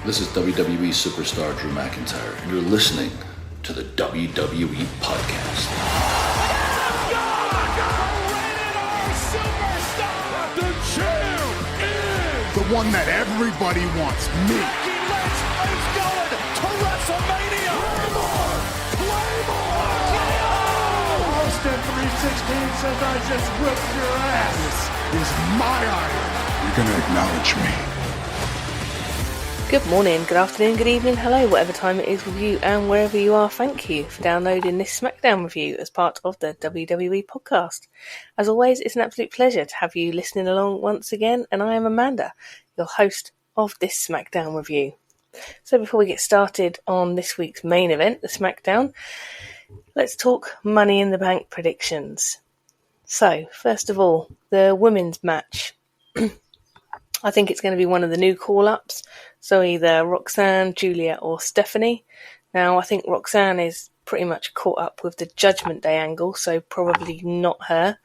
This is WWE superstar Drew McIntyre, and you're listening to the WWE Podcast. The champ is the one that everybody wants, me. It's going to WrestleMania. Claymore! Austin 316 says I just whipped your ass. This is my iron. You're going to acknowledge me. Good morning, good afternoon, good evening, hello, whatever time it is with you and wherever you are. Thank you for downloading this SmackDown review as part of the WWE podcast. As always, it's an absolute pleasure to have you listening along once again, and I am Amanda, your host of this SmackDown review. So before we get started on this week's main event, the SmackDown, let's talk Money in the Bank predictions. So, first of all, the women's match. I think it's going to be one of the new call-ups, so either Roxanne, Julia or Stephanie. Now, I think Roxanne is pretty much caught up with the Judgment Day angle, so probably not her.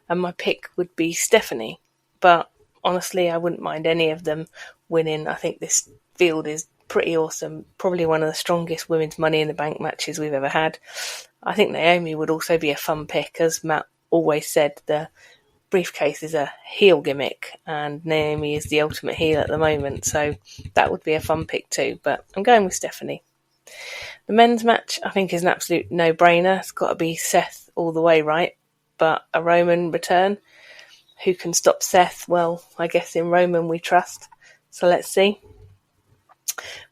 And my pick would be Stephanie. But honestly, I wouldn't mind any of them winning. I think this field is pretty awesome. Probably one of the strongest women's Money in the Bank matches we've ever had. I think Naomi would also be a fun pick. As Matt always said, the briefcase is a heel gimmick and Naomi is the ultimate heel at the moment, so that would be a fun pick too, but I'm going with Stephanie. The men's match I think is an absolute no-brainer. It's got to be Seth all the way, right? But a Roman return, who can stop Seth? Well, I guess in Roman we trust, so let's see.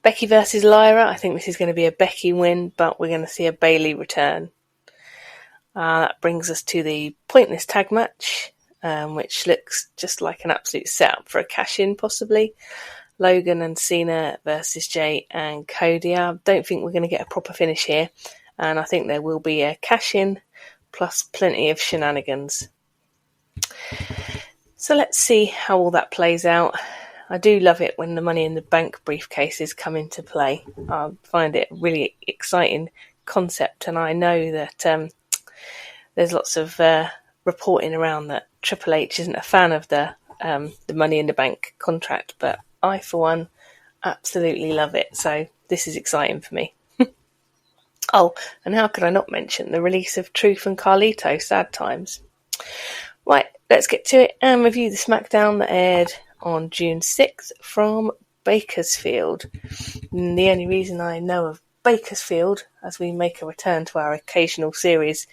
Becky versus Lyra, I think this is going to be a Becky win, but we're going to see a Bayley return. That brings us to the pointless tag match, which looks just like an absolute setup for a cash-in, possibly. Logan and Cena versus Jay and Cody. I don't think we're going to get a proper finish here, and I think there will be a cash-in plus plenty of shenanigans. So let's see how all that plays out. I do love it when the Money in the Bank briefcases come into play. I find it a really exciting concept, and I know that there's lots of reporting around that Triple H isn't a fan of the Money in the Bank contract, but I, for one, absolutely love it. So this is exciting for me. Oh, and how could I not mention the release of Truth and Carlito, Sad Times. Right, let's get to it and review the SmackDown that aired on June 6th from Bakersfield. And the only reason I know of Bakersfield, as we make a return to our occasional series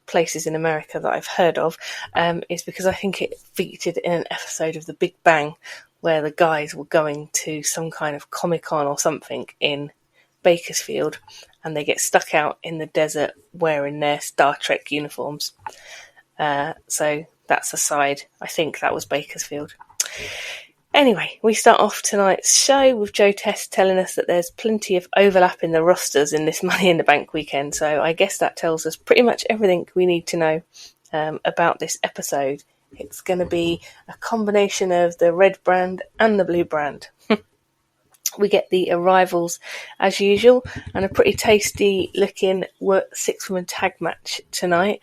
places in America that I've heard of, is because I think it featured in an episode of The Big Bang where the guys were going to some kind of Comic-Con or something in Bakersfield and they get stuck out in the desert wearing their Star Trek uniforms. So that's a side. I think that was Bakersfield. Anyway, we start off tonight's show with Joe Test telling us that there's plenty of overlap in the rosters in this Money in the Bank weekend, so I guess that tells us pretty much everything we need to know about this episode. It's going to be a combination of the red brand and the blue brand. We get the arrivals as usual and a pretty tasty looking six-woman tag match tonight,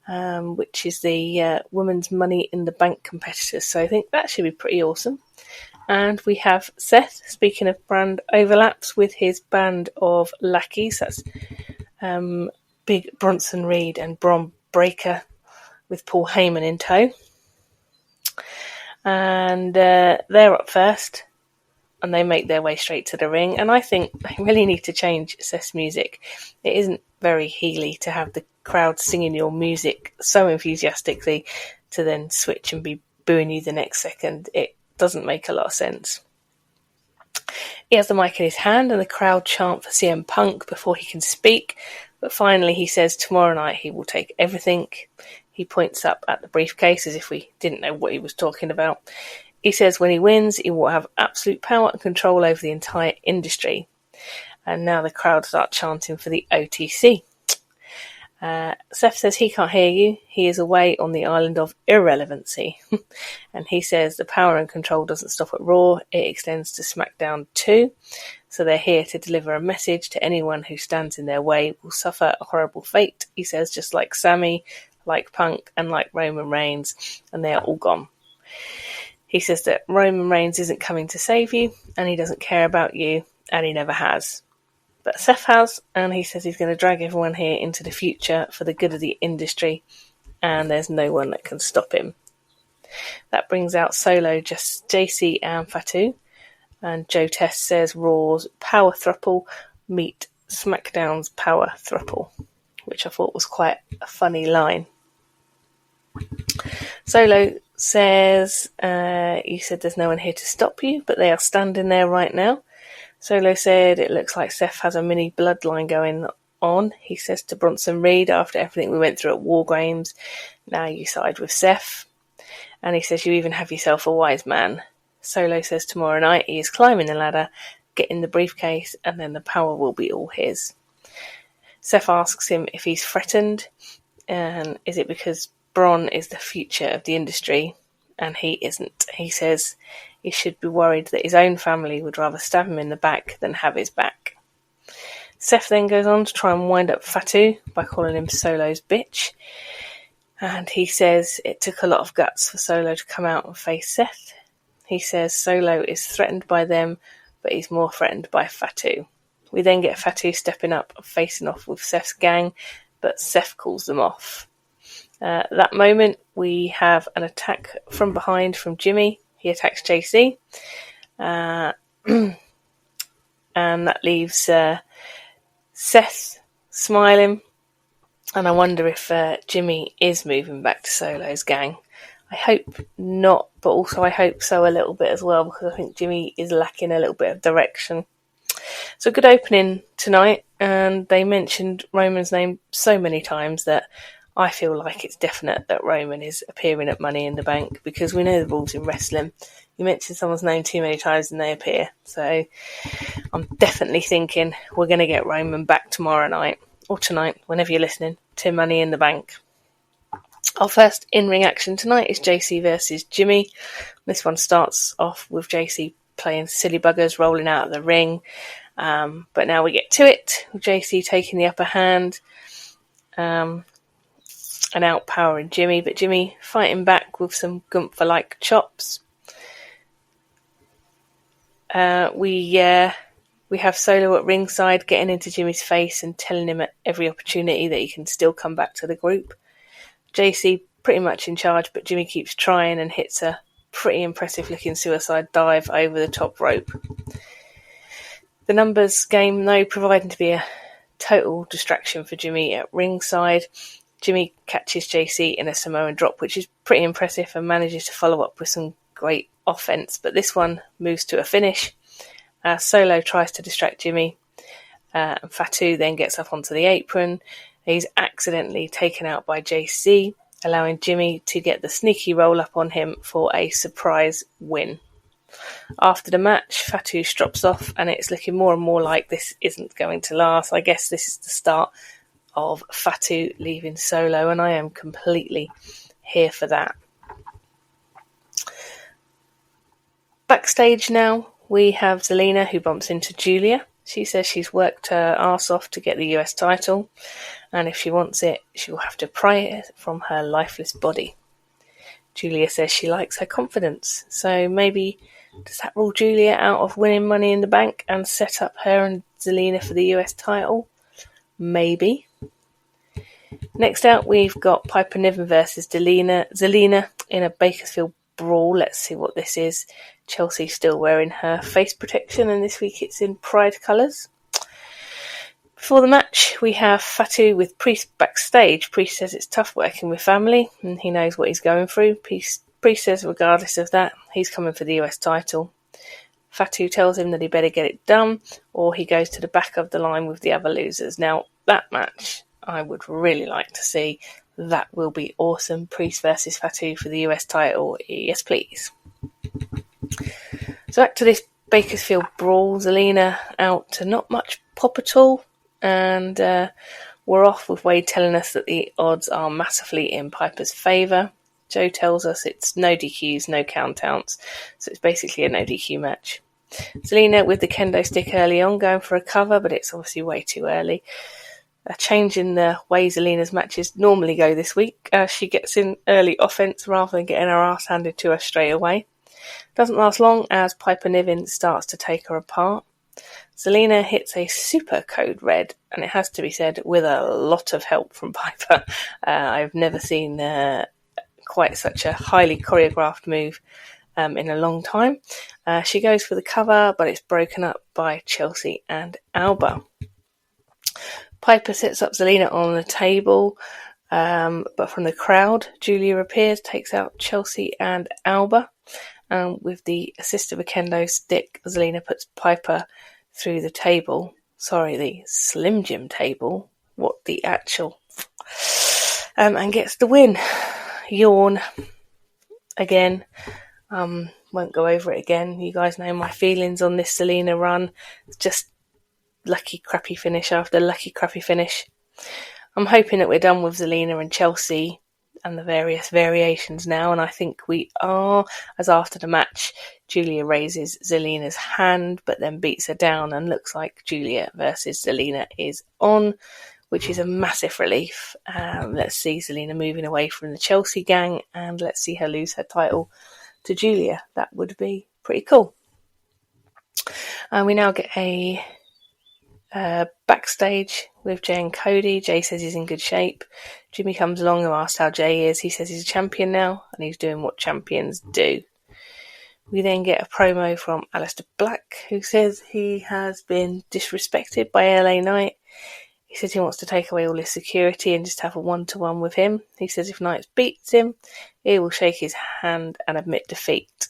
which is the women's Money in the Bank competitors, so I think that should be pretty awesome. And we have Seth, speaking of brand overlaps, with his band of lackeys. That's Big Bronson Reed and Bron Breakker with Paul Heyman in tow. And they're up first, and they make their way straight to the ring. And I think they really need to change Seth's music. It isn't very heely to have the crowd singing your music so enthusiastically to then switch and be booing you the next second. It doesn't make a lot of sense. He has the mic in his hand and the crowd chant for CM Punk before he can speak, but finally he says tomorrow night he will take everything. He points up at the briefcase as if we didn't know what he was talking about. He says when he wins he will have absolute power and control over the entire industry. And now the crowd start chanting for the OTC. Seth says he can't hear you. He is away on the island of irrelevancy. And he says the power and control doesn't stop at Raw. It extends to SmackDown too. So they're here to deliver a message to anyone who stands in their way will suffer a horrible fate. He says just like Sammy, like Punk and like Roman Reigns. And they are all gone. He says that Roman Reigns isn't coming to save you, and he doesn't care about you, and he never has. But Seth has, and he says he's going to drag everyone here into the future for the good of the industry, and there's no one that can stop him. That brings out Solo, just JC and Fatu, and Joe Test says Raw's Power Thruple meet SmackDown's Power Thruple, which I thought was quite a funny line. Solo says, you said there's no one here to stop you, but they are standing there right now. Solo said it looks like Seth has a mini bloodline going on. He says to Bronson Reed, after everything we went through at War Games, now you side with Seth. And he says you even have yourself a wise man. Solo says tomorrow night he is climbing the ladder, getting the briefcase, and then the power will be all his. Seth asks him if he's threatened, and is it because Bron is the future of the industry, and he isn't. He says he should be worried that his own family would rather stab him in the back than have his back. Seth then goes on to try and wind up Fatu by calling him Solo's bitch, and he says it took a lot of guts for Solo to come out and face Seth. He says Solo is threatened by them, but he's more threatened by Fatu. We then get Fatu stepping up and facing off with Seth's gang, but Seth calls them off. At that moment, we have an attack from behind from Jimmy. He attacks JC. And that leaves Seth smiling. And I wonder if Jimmy is moving back to Solo's gang. I hope not, but also I hope so a little bit as well, because I think Jimmy is lacking a little bit of direction. So good opening tonight, and they mentioned Roman's name so many times that I feel like it's definite that Roman is appearing at Money in the Bank, because we know the rules in wrestling. You mention someone's name too many times and they appear. So I'm definitely thinking we're going to get Roman back tomorrow night, or tonight, whenever you're listening, to Money in the Bank. Our first in-ring action tonight is JC versus Jimmy. This one starts off with JC playing silly buggers, rolling out of the ring. But now we get to it, with JC taking the upper hand and outpowering Jimmy. But Jimmy fighting back with some Gunther-like chops. We have Solo at ringside getting into Jimmy's face and telling him at every opportunity that he can still come back to the group. JC pretty much in charge, but Jimmy keeps trying and hits a pretty impressive looking suicide dive over the top rope. The numbers game, though, proving to be a total distraction for Jimmy at ringside. Jimmy catches JC in a Samoan drop, which is pretty impressive, and manages to follow up with some great offense, but this one moves to a finish. Solo tries to distract Jimmy, and Fatu then gets up onto the apron. He's accidentally taken out by JC, allowing Jimmy to get the sneaky roll up on him for a surprise win. After the match, Fatu drops off, and it's looking more and more like this isn't going to last. I guess this is the start of Fatu leaving Solo, and I am completely here for that. Backstage now, we have Zelina, who bumps into Julia. She says she's worked her arse off to get the US title, and if she wants it, she will have to pry it from her lifeless body. Julia says she likes her confidence, so maybe does that rule Julia out of winning Money in the Bank and set up her and Zelina for the US title? Maybe. Next out, we've got Piper Niven versus Zelina in a Bakersfield brawl. Let's see what this is. Chelsea still wearing her face protection, and this week it's in Pride colours. Before the match, we have Fatu with Priest backstage. Priest says it's tough working with family, and he knows what he's going through. Priest says regardless of that, he's coming for the US title. Fatu tells him that he better get it done, or he goes to the back of the line with the other losers. Now, that match, I would really like to see. That will be awesome. Priest versus Fatu for the US title. Yes, please. So back to this Bakersfield brawl. Zelina out to not much pop at all. And we're off with Wade telling us that the odds are massively in Piper's favour. Joe tells us it's no DQs, no countouts. So it's basically a no DQ match. Zelina with the kendo stick early on, going for a cover, but it's obviously way too early. A change in the way Zelina's matches normally go this week. She gets in early offense rather than getting her ass handed to her straight away. Doesn't last long as Piper Niven starts to take her apart. Zelina hits a super code red, and it has to be said, with a lot of help from Piper. I've never seen quite such a highly choreographed move in a long time. She goes for the cover, but it's broken up by Chelsea and Alba. Piper sets up Zelina on the table, but from the crowd, Julia appears, takes out Chelsea and Alba. With the assist of a kendo stick, Zelina puts Piper through the table. Sorry, the Slim Jim table. What the actual... and gets the win. Yawn. Again. Won't go over it again. You guys know my feelings on this Zelina run. It's just lucky crappy finish after lucky crappy finish. I'm hoping that we're done with Zelina and Chelsea and the various variations now, and I think we are, as after the match Julia raises Zelina's hand but then beats her down, and looks like Julia versus Zelina is on, which is a massive relief. Let's see Zelina moving away from the Chelsea gang, and let's see her lose her title to Julia. That would be pretty cool. We now get a backstage with Jay and Cody. Jay says he's in good shape. Jimmy comes along and asks how Jay is. He says he's a champion now and he's doing what champions do. We then get a promo from Aleister Black, who says he has been disrespected by LA Knight. He says he wants to take away all his security and just have a one-to-one with him. He says if Knight beats him, he will shake his hand and admit defeat.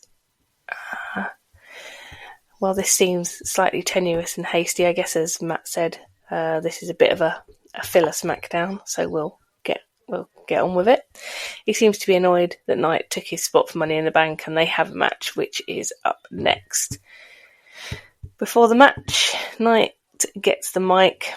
Well, this seems slightly tenuous and hasty, I guess, as Matt said. This is a bit of a filler SmackDown, so we'll get on with it. He seems to be annoyed that Knight took his spot for Money in the Bank, and they have a match which is up next. Before the match, Knight gets the mic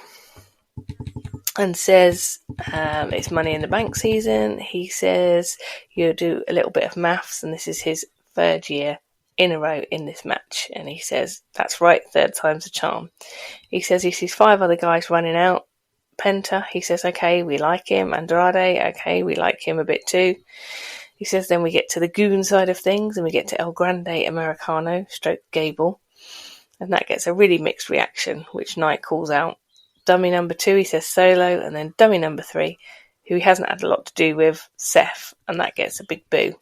and says it's Money in the Bank season. He says you do a little bit of maths, and this is his third year in a row in this match, and he says that's right, third time's a charm. He says he sees 5 other guys running out. Penta, he says okay, we like him. Andrade, okay, we like him a bit too. He says then we get to the goon side of things, and we get to El Grande Americano stroke Gable, and that gets a really mixed reaction, which Knight calls out. Dummy number 2, he says Solo, and then dummy number 3, who he hasn't had a lot to do with, Seth, and that gets a big boo.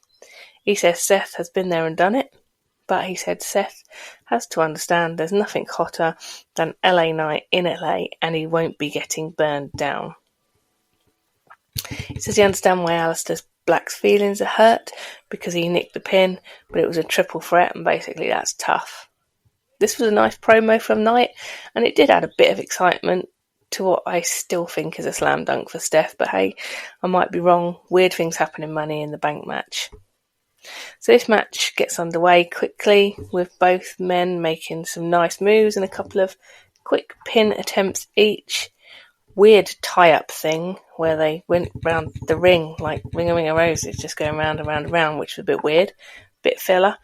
He says Seth has been there and done it, but he said Seth has to understand there's nothing hotter than LA Knight in LA, and he won't be getting burned down. He says he understands why Aleister Black's feelings are hurt because he nicked the pin, but it was a triple threat, and basically that's tough. This was a nice promo from Knight, and it did add a bit of excitement to what I still think is a slam dunk for Steph, but hey, I might be wrong. Weird things happen in Money in the Bank match. So this match gets underway quickly, with both men making some nice moves and a couple of quick pin attempts each. Weird tie-up thing where they went round the ring like Ring of Roses, just going round and round and round, which was a bit weird, bit filler.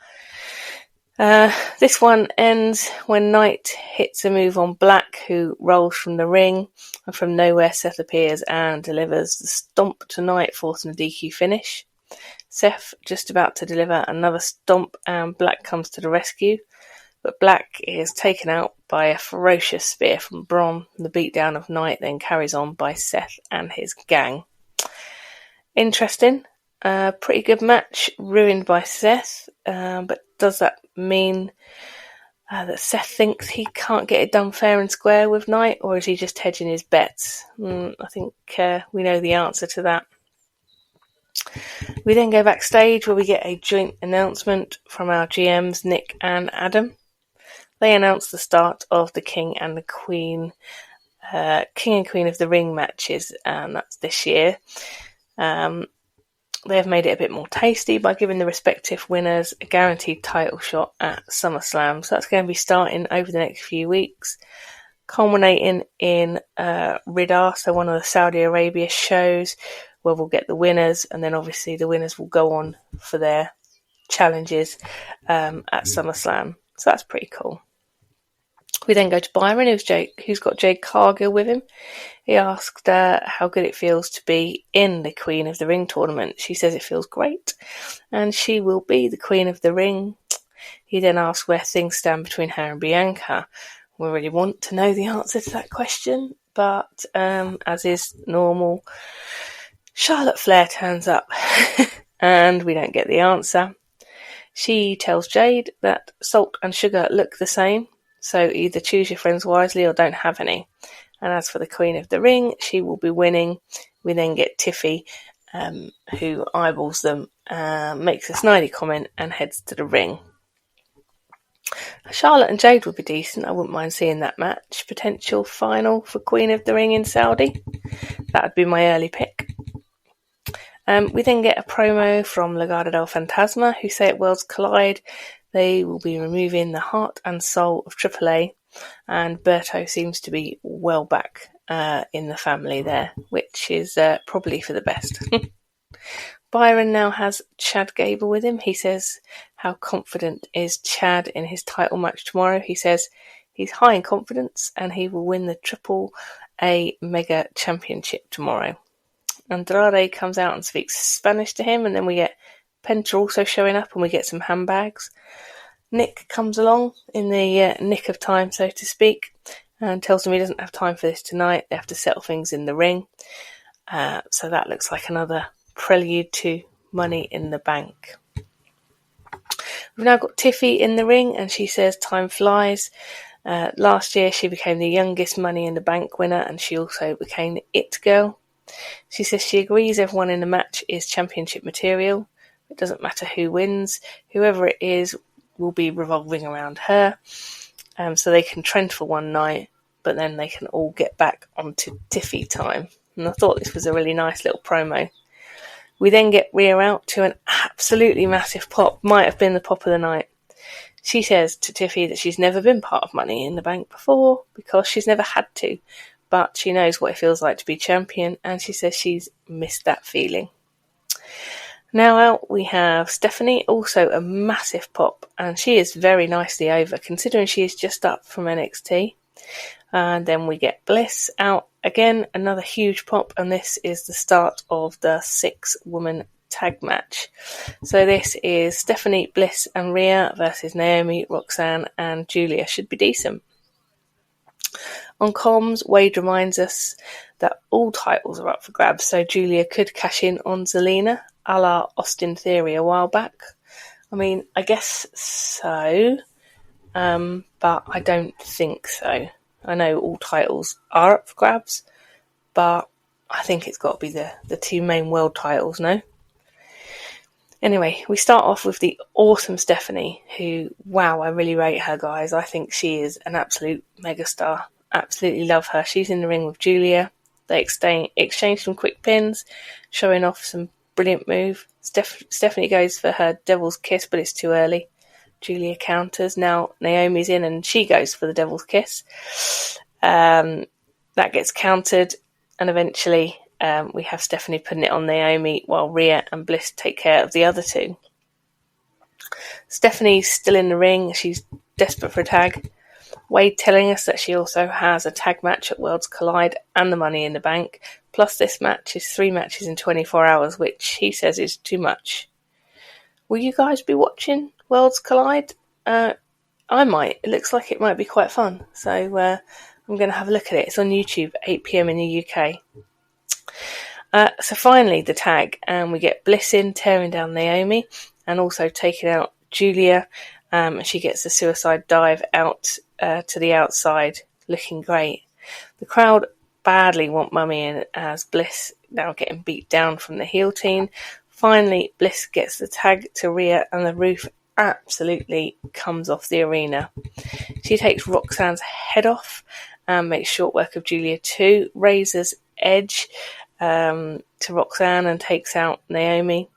This one ends when Knight hits a move on Black, who rolls from the ring, and from nowhere Seth appears and delivers the stomp to Knight, forcing a DQ finish. Seth just about to deliver another stomp, and Black comes to the rescue, but Black is taken out by a ferocious spear from Braun. The beatdown of Knight then carries on by Seth and his gang. Interesting. Pretty good match, ruined by Seth, but does that mean that Seth thinks he can't get it done fair and square with Knight, or is he just hedging his bets? I think we know the answer to that. We then go backstage where we get a joint announcement from our GMs Nick and Adam. They announce the start of the King and Queen of the Ring matches, and that's this year. They have made it a bit more tasty by giving the respective winners a guaranteed title shot at SummerSlam. So that's going to be starting over the next few weeks, culminating in Riyadh, so one of the Saudi Arabia shows, where we'll get the winners, and then obviously the winners will go on for their challenges at SummerSlam. So that's pretty cool. We then go to Byron, who's got Jade Cargill with him. He asked how good it feels to be in the Queen of the Ring tournament. She says it feels great, and she will be the Queen of the Ring. He then asked where things stand between her and Bianca. We really want to know the answer to that question, but as is normal, Charlotte Flair turns up and we don't get the answer. She tells Jade that salt and sugar look the same, so either choose your friends wisely or don't have any. And as for the Queen of the Ring, she will be winning. We then get Tiffy, who eyeballs them, makes a snidey comment and heads to the ring. Charlotte and Jade would be decent. I wouldn't mind seeing that match. Potential final for Queen of the Ring in Saudi. That would be my early pick. We then get a promo from Legado del Fantasma, who say at Worlds Collide they will be removing the heart and soul of AAA, and Berto seems to be well back in the family there, which is probably for the best. Byron now has Chad Gable with him. He says, how confident is Chad in his title match tomorrow? He says he's high in confidence and he will win the AAA Mega Championship tomorrow. Andrade comes out and speaks Spanish to him, and then we get Penta also showing up and we get some handbags. Nick comes along in the nick of time, so to speak, and tells him he doesn't have time for this tonight. They have to settle things in the ring. So that looks like another prelude to Money in the Bank. We've now got Tiffy in the ring, and she says time flies. Last year she became the youngest Money in the Bank winner, and she also became the It Girl. She says she agrees everyone in the match is championship material. It doesn't matter who wins. Whoever it is will be revolving around her. So they can trend for one night, but then they can all get back onto Tiffy time. And I thought this was a really nice little promo. We then get Rhea out to an absolutely massive pop. Might have been the pop of the night. She says to Tiffy that she's never been part of Money in the Bank before because she's never had to. But she knows what it feels like to be champion, and she says she's missed that feeling. Now out we have Stephanie, also a massive pop, and she is very nicely over considering she is just up from NXT. And then we get Bliss out again, another huge pop, and this is the start of the 6-woman tag match. So this is Stephanie, Bliss and Rhea versus Naomi, Roxanne and Julia. Should be decent. On comms, Wade reminds us that all titles are up for grabs, so Julia could cash in on Zelina, a la Austin Theory a while back. I mean, I guess so, but I don't think so. I know all titles are up for grabs, but I think it's got to be the two main world titles, no? Anyway, we start off with the awesome Stephanie, who, wow, I really rate her, guys. I think she is an absolute megastar. Absolutely love her. She's in the ring with Julia. They exchange some quick pins, showing off some brilliant move. Stephanie goes for her Devil's Kiss, but it's too early. Julia counters. Now Naomi's in and she goes for the Devil's Kiss. That gets countered, and eventually we have Stephanie putting it on Naomi while Rhea and Bliss take care of the other two. Stephanie's still in the ring. She's desperate for a tag. Wade telling us that she also has a tag match at Worlds Collide and the Money in the Bank. Plus this match is 3 matches in 24 hours, which he says is too much. Will you guys be watching Worlds Collide? I might. It looks like it might be quite fun. So I'm going to have a look at it. It's on YouTube, 8 PM in the UK. So finally the tag, and we get Bliss in, tearing down Naomi and also taking out Julia. She gets a suicide dive out to the outside, looking great. The crowd badly want Mummy in as Bliss now getting beat down from the heel team. Finally, Bliss gets the tag to Rhea and the roof absolutely comes off the arena. She takes Roxanne's head off and makes short work of Julia too. Razor's edge to Roxanne and takes out Naomi.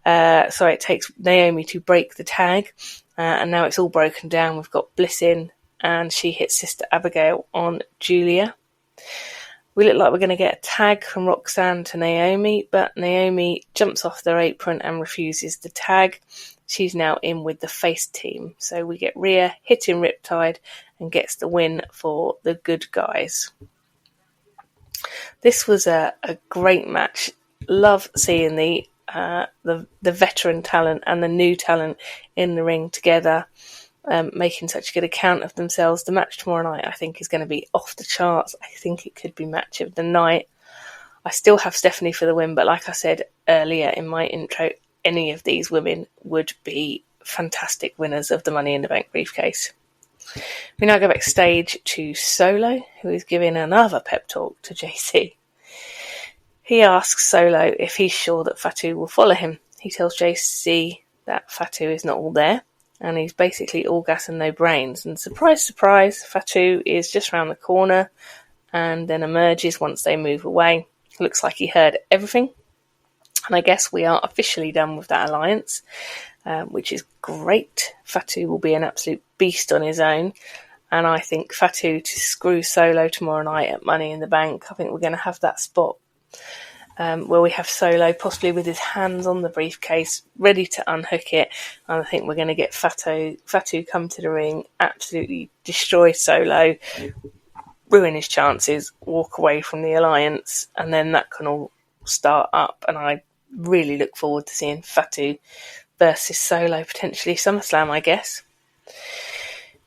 It takes Naomi to break the tag. And now it's all broken down. We've got Bliss in and she hits Sister Abigail on Julia. We look like we're going to get a tag from Roxanne to Naomi, but Naomi jumps off their apron and refuses the tag. she's now in with the face team. So we get Rhea hitting Riptide and gets the win for the good guys. This was a great match. Love seeing the veteran talent and the new talent in the ring together, making such a good account of themselves. The match tomorrow night, I think, is going to be off the charts. I think it could be match of the night. I still have Stephanie for the win, but like I said earlier in my intro, any of these women would be fantastic winners of the Money in the Bank briefcase. We now go backstage to Solo, who is giving another pep talk to JC. He asks Solo if he's sure that Fatu will follow him. He tells JC that Fatu is not all there, and he's basically all gas and no brains. And surprise, surprise, Fatu is just round the corner and then emerges once they move away. Looks like he heard everything. And I guess we are officially done with that alliance, which is great. Fatu will be an absolute beast on his own. And I think Fatu to screw Solo tomorrow night at Money in the Bank. I think we're going to have that spot where we have Solo possibly with his hands on the briefcase, ready to unhook it. And I think we're going to get Fatu come to the ring, absolutely destroy Solo, ruin his chances, walk away from the alliance, and then that can all start up. And I really look forward to seeing Fatu versus Solo, potentially SummerSlam, I guess.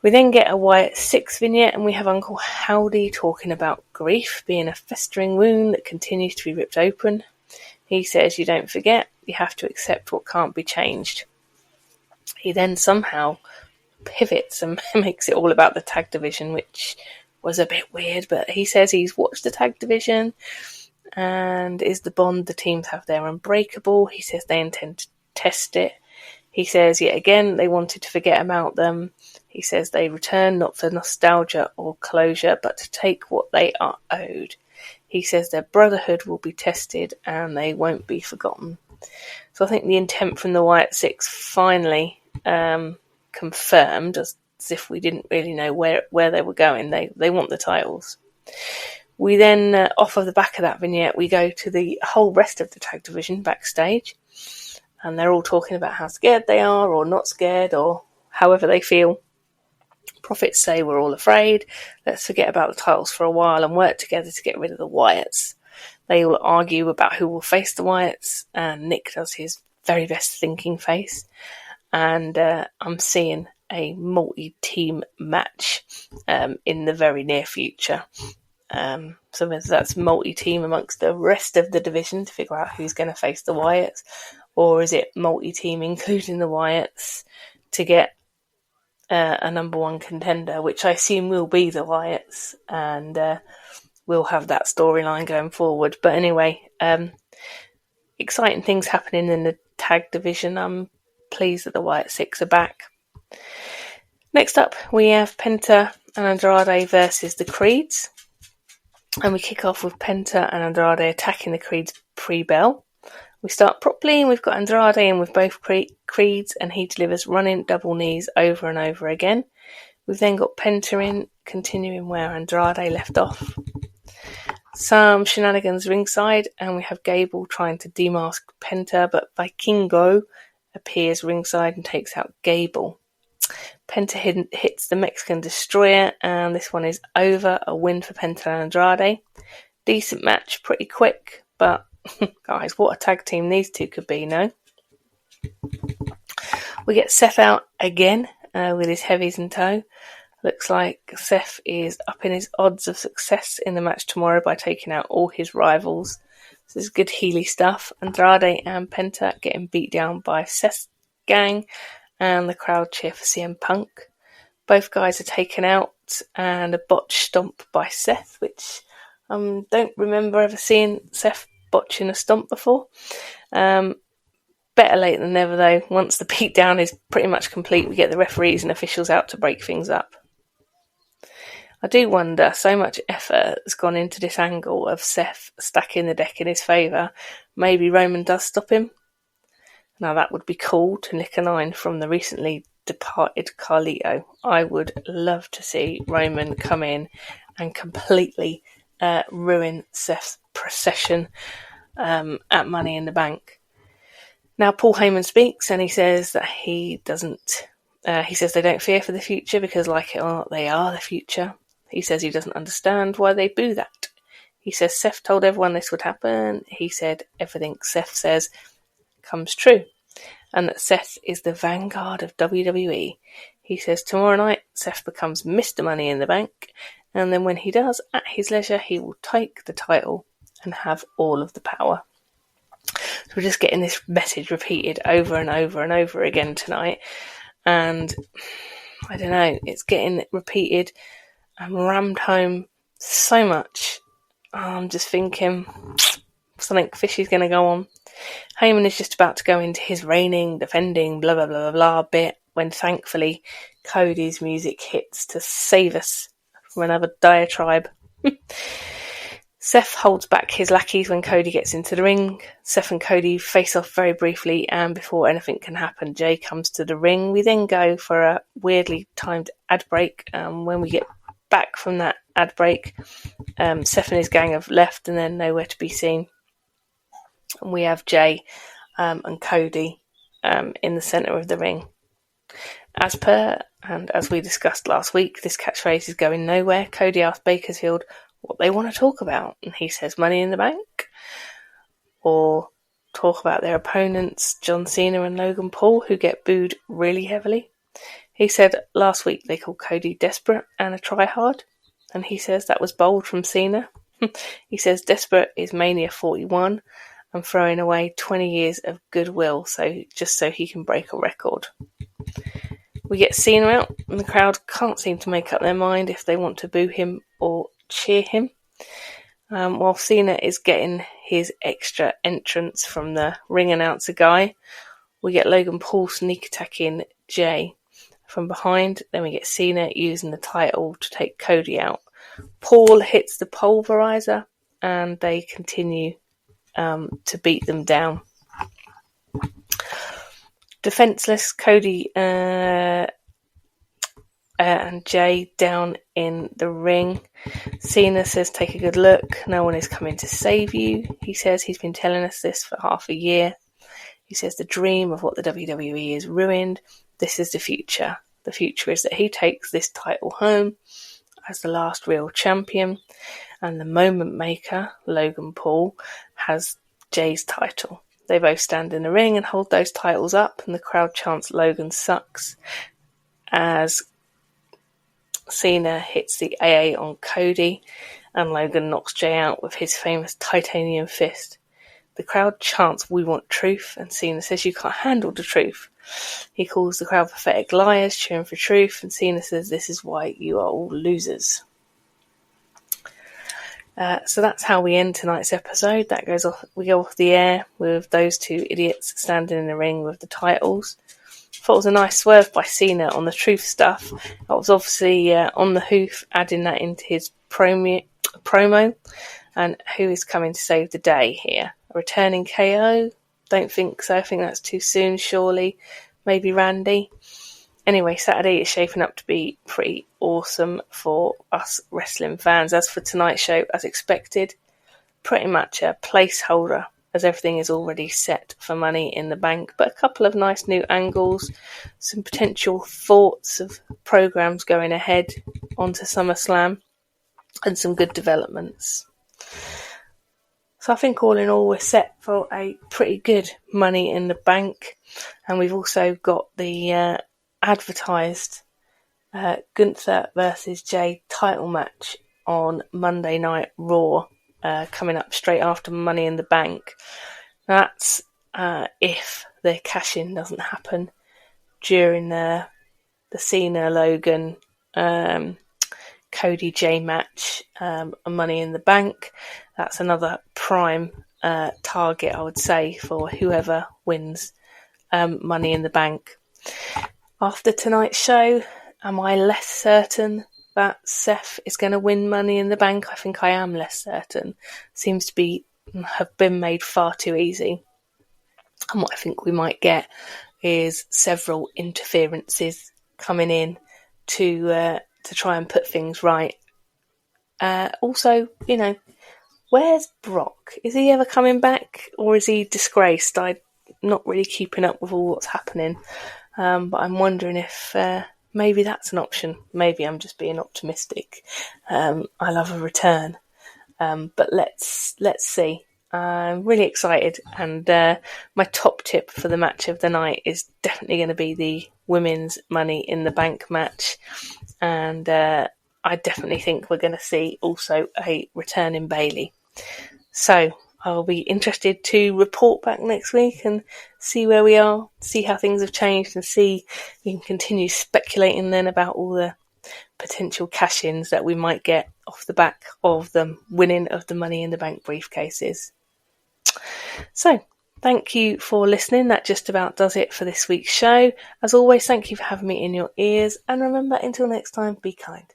We then get a Wyatt 6 vignette, and we have Uncle Howdy talking about grief being a festering wound that continues to be ripped open. He says, you don't forget, you have to accept what can't be changed. He then somehow pivots and makes it all about the tag division, which was a bit weird, but he says he's watched the tag division and is the bond the teams have there unbreakable. He says they intend to test it. He says, yet again, they wanted to forget about them. He says they return not for nostalgia or closure, but to take what they are owed. He says their brotherhood will be tested and they won't be forgotten. So I think the intent from the Wyatt Six finally confirmed, as if we didn't really know where they were going. They want the titles. We then, off of the back of that vignette, we go to the whole rest of the tag division backstage. And they're all talking about how scared they are or not scared or however they feel. Prophets say we're all afraid. Let's forget about the titles for a while and work together to get rid of the Wyatts. They all argue about who will face the Wyatts, and Nick does his very best thinking face. And I'm seeing a multi-team match in the very near future. So whether that's multi-team amongst the rest of the division to figure out who's going to face the Wyatts, or is it multi-team including the Wyatts to get a number one contender, which I assume will be the Wyatts, and we'll have that storyline going forward. But anyway, exciting things happening in the tag division. I'm pleased that the Wyatt Six are back. Next up, we have Penta and Andrade versus the Creeds. And we kick off with Penta and Andrade attacking the Creeds pre-bell. We start properly, and we've got Andrade in with both Creeds, and he delivers running double knees over and over again. We've then got Penta in, continuing where Andrade left off. Some shenanigans ringside, and we have Gable trying to demask Penta, but Vikingo appears ringside and takes out Gable. Penta hits the Mexican Destroyer, and this one is over. A win for Penta and Andrade. Decent match, pretty quick, but guys, what a tag team these two could be, no? We get Seth out again with his heavies in tow. Looks like Seth is upping his odds of success in the match tomorrow by taking out all his rivals. This is good Healy stuff. Andrade and Penta getting beat down by Seth's gang, and the crowd cheer for CM Punk. Both guys are taken out, and a botch stomp by Seth, which I don't remember ever seeing Seth botching a stomp before. Better late than never, though. Once the beatdown is pretty much complete, we get the referees and officials out to break things up. I do wonder, so much effort has gone into this angle of Seth stacking the deck in his favour. Maybe Roman does stop him. Now that would be cool to nick a 9 from the recently departed Carlito. I would love to see Roman come in and completely ruin Seth's procession at Money in the Bank. Now Paul Heyman speaks and he says that he says they don't fear for the future because, like it or not, they are the future. He says he doesn't understand why they boo that. He says Seth told everyone this would happen. He said everything Seth says comes true. And that Seth is the vanguard of WWE. He says tomorrow night Seth becomes Mr. Money in the Bank. And then when he does, at his leisure, he will take the title and have all of the power. So we're just getting this message repeated over and over and over again tonight. And I don't know, it's getting repeated and rammed home so much. I'm just thinking something fishy's going to go on. Heyman is just about to go into his reigning, defending, blah, blah, blah, blah, blah bit when thankfully Cody's music hits to save us from another diatribe. Seth holds back his lackeys when Cody gets into the ring. Seth and Cody face off very briefly, and before anything can happen, Jay comes to the ring. We then go for a weirdly timed ad break. When we get back from that ad break, Seth and his gang have left and they're nowhere to be seen. And we have Jay and Cody in the centre of the ring. As per, and as we discussed last week, this catchphrase is going nowhere. Cody asks Bakersfield what they want to talk about, and he says Money in the Bank, or talk about their opponents, John Cena and Logan Paul, who get booed really heavily. He said last week they called Cody desperate and a tryhard, and he says that was bold from Cena. He says desperate is Mania 41 and throwing away 20 years of goodwill just so he can break a record. We get Cena out, and the crowd can't seem to make up their mind if they want to boo him or cheer him. While Cena is getting his extra entrance from the ring announcer guy, we get Logan Paul sneak attacking Jay from behind. Then we get Cena using the title to take Cody out. Paul hits the pulverizer and they continue to beat them down. Defenseless, Cody and Jay down in the ring. Cena says, take a good look. No one is coming to save you. He says he's been telling us this for half a year. He says the dream of what the WWE is ruined. This is the future. The future is that he takes this title home as the last real champion. And the moment maker, Logan Paul, has Jay's title. They both stand in the ring and hold those titles up, and the crowd chants Logan sucks as Cena hits the AA on Cody and Logan knocks Jay out with his famous titanium fist. The crowd chants we want truth, and Cena says you can't handle the truth. He calls the crowd pathetic liars, cheering for truth, and Cena says this is why you are all losers. So that's how we end tonight's episode. That goes off. We go off the air with those two idiots standing in the ring with the titles. Thought it was a nice swerve by Cena on the truth stuff. That was obviously on the hoof, adding that into his promo. And who is coming to save the day here? A returning KO? Don't think so. I think that's too soon, surely. Maybe Randy. Anyway, Saturday is shaping up to be pretty awesome for us wrestling fans. As for tonight's show, as expected, pretty much a placeholder, as everything is already set for Money in the Bank. But a couple of nice new angles, some potential thoughts of programs going ahead onto SummerSlam, and some good developments. So I think all in all we're set for a pretty good Money in the Bank. And we've also got the advertised Gunther versus Jay title match on Monday Night Raw coming up straight after Money in the Bank. That's if the cash-in doesn't happen during the Cena Logan Cody Jay match on Money in the Bank. That's another prime target, I would say, for whoever wins Money in the Bank. After tonight's show, am I less certain that Seth is going to win Money in the Bank? I think I am less certain. Seems to have been made far too easy. And what I think we might get is several interferences coming in to try and put things right. Also, where's Brock? Is he ever coming back, or is he disgraced? not really keeping up with all what's happening. But I'm wondering if maybe that's an option. Maybe I'm just being optimistic. I love a return. But let's see. I'm really excited, and my top tip for the match of the night is definitely going to be the women's Money in the Bank match, and I definitely think we're going to see also a return in Bayley. So I'll be interested to report back next week and see where we are, see how things have changed, and see if we can continue speculating then about all the potential cash-ins that we might get off the back of the winning of the Money in the Bank briefcases. So, thank you for listening. That just about does it for this week's show. As always, thank you for having me in your ears. And remember, until next time, be kind.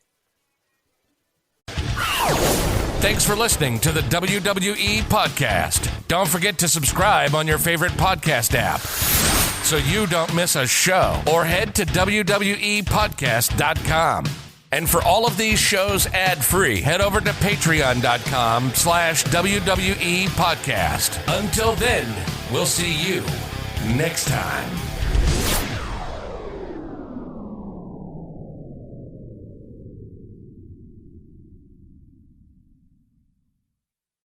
Thanks for listening to the WWE Podcast. Don't forget to subscribe on your favorite podcast app so you don't miss a show, or head to WWEpodcast.com. And for all of these shows ad-free, head over to patreon.com/WWE Podcast. Until then, we'll see you next time.